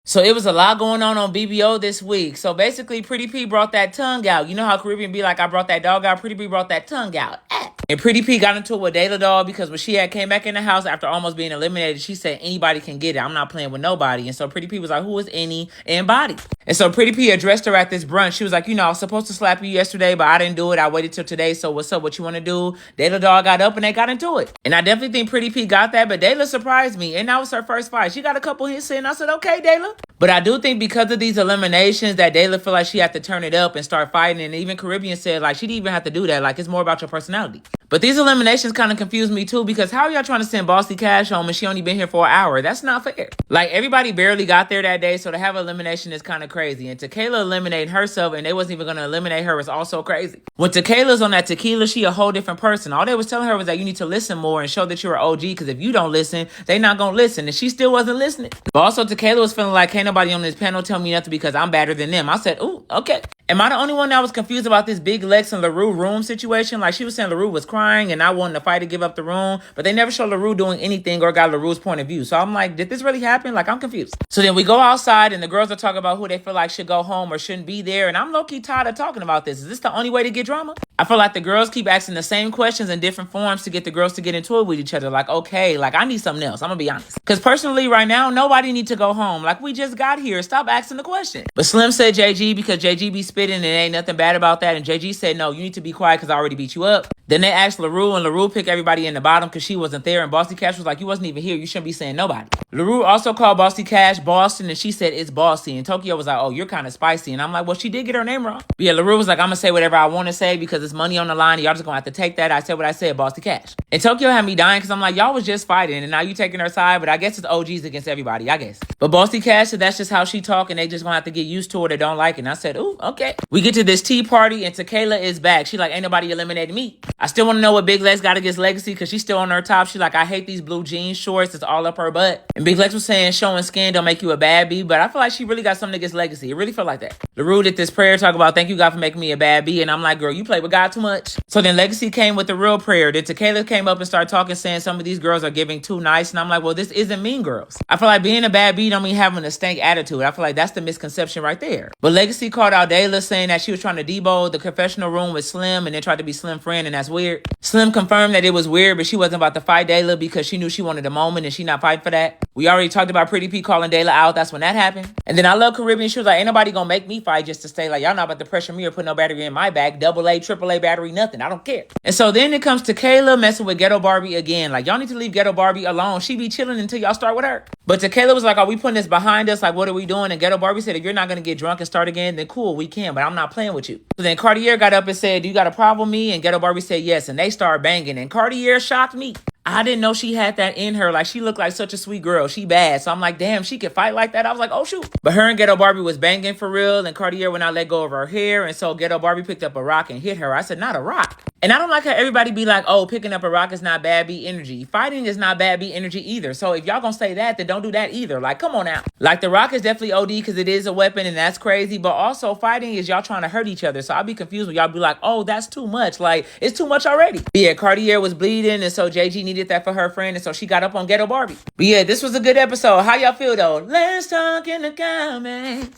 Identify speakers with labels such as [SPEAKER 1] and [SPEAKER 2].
[SPEAKER 1] So it was a lot going on BBO this week. So basically, Pretty P brought that tongue out. You know how Caribbean be like, I brought that dog out. Pretty P brought that tongue out. And Pretty P got into it with Dayla Doll because when she had came back in the house after almost being eliminated, she said anybody can get it. I'm not playing with nobody. And so Pretty P was like, who is any and body? And so Pretty P addressed her at this brunch. She was like, I was supposed to slap you yesterday, but I didn't do it. I waited till today. So what's up? What you want to do? Dayla Doll got up and they got into it. And I definitely think Pretty P got that, but Dayla surprised me. And that was her first fight. She got a couple hits in. I said, okay, Dayla. But I do think because of these eliminations that Dayla feel like she had to turn it up and start fighting. And even Caribbean said like she didn't even have to do that. Like it's more about your personality. But these eliminations kind of confused me too because how are y'all trying to send Bossy Cash home and she only been here for an hour? That's not fair. Like everybody barely got there that day, so to have elimination is kind of crazy. And Tequila eliminating herself and they wasn't even going to eliminate her is also crazy. When Tequila's on that tequila, she a whole different person. All they was telling her was that you need to listen more and show that you're an OG because if you don't listen, they not going to listen. And she still wasn't listening. But also Tequila was feeling like can't nobody on this panel tell me nothing because I'm better than them. I said, ooh, okay. Am I the only one that was confused about this Big Lex and LaRue room situation? Like she was saying LaRue was crying and I wanted to fight to give up the room, but they never showed LaRue doing anything or got LaRue's point of view. So I'm like, did this really happen? Like I'm confused. So then we go outside and the girls are talking about who they feel like should go home or shouldn't be there. And I'm low-key tired of talking about this. Is this the only way to get drama? I feel like the girls keep asking the same questions in different forms to get the girls to get into it with each other. Like, okay, like I need something else. I'm gonna be honest. Because personally right now, nobody need to go home. Like we just got here. Stop asking the question. But Slim said JG because JG be spitting and ain't nothing bad about that. And JG said, no, you need to be quiet because I already beat you up. Then they asked LaRue and LaRue picked everybody in the bottom because she wasn't there. And Bossy Cash was like, you wasn't even here. You shouldn't be saying nobody. LaRue also called Bossy Cash Boston and she said it's Bossy. And Tokyo was like, oh, you're kind of spicy. And I'm like, well, she did get her name wrong. But yeah, LaRue was like, I'm going to say whatever I want to say because it's money on the line. And y'all just going to have to take that. I said what I said, Bossy Cash. And Tokyo had me dying because I'm like, y'all was just fighting. And now you taking her side. But I guess it's OGs against everybody, I guess. But Bossy Cash said that's just how she talk. And they just going to have to get used to it or don't like it. And I said, ooh, okay. We get to this tea party and Tequila is back. She like, ain't nobody eliminated me. I still want to know what Big Lex got against Legacy because she's still on her top. She like, I hate these blue jean shorts. It's all up her butt. And Big Lex was saying showing skin don't make you a bad B. But I feel like she really got something against Legacy. It really felt like that. LaRue did this prayer talk about thank you God for making me a bad B. And I'm like, girl, you play with God too much. So then Legacy came with the real prayer. Then Tequila came up and started talking saying some of these girls are giving too nice. And I'm like, well, this isn't Mean Girls. I feel like being a bad B don't mean having a stank attitude. I feel like that's the misconception right there. But Legacy called out Dayla saying that she was trying to debo the confessional room with Slim and then tried to be Slim friend and that's weird. Slim confirmed that it was weird, but she wasn't about to fight Dayla because she knew she wanted a moment and she not fighting for that. We already talked about Pretty P calling Dayla out. That's when that happened. And then I love Caribbean. She was like, ain't nobody gonna make me fight just to stay like, y'all not about to pressure me or put no battery in my back. AA, AAA battery, nothing. I don't care. And so then it comes to Kayla messing with Ghetto Barbie again. Like, y'all need to leave Ghetto Barbie alone. She be chilling until y'all start with her. But Tequila was like, are we putting this behind us? Like, what are we doing? And Ghetto Barbie said, if you're not going to get drunk and start again, then cool, we can. But I'm not playing with you. So then Cartier got up and said, do you got a problem with me? And Ghetto Barbie said, yes. And they started banging. And Cartier shocked me. I didn't know she had that in her. Like, she looked like such a sweet girl. She bad. So I'm like, damn, she could fight like that. I was like, oh, shoot. But her and Ghetto Barbie was banging for real. And Cartier would not let go of her hair. And so Ghetto Barbie picked up a rock and hit her. I said, not a rock. And I don't like how everybody be like, oh, picking up a rock is not bad B energy. Fighting is not bad B energy either. So if y'all gonna say that, then don't do that either. Like, come on now. Like, the rock is definitely OD because it is a weapon and that's crazy. But also fighting is y'all trying to hurt each other. So I'll be confused when y'all be like, oh, that's too much. Like, it's too much already. But yeah, Cartier was bleeding. And so JG needed that for her friend. And so she got up on Ghetto Barbie. But yeah, this was a good episode. How y'all feel though? Let's talk in the comments.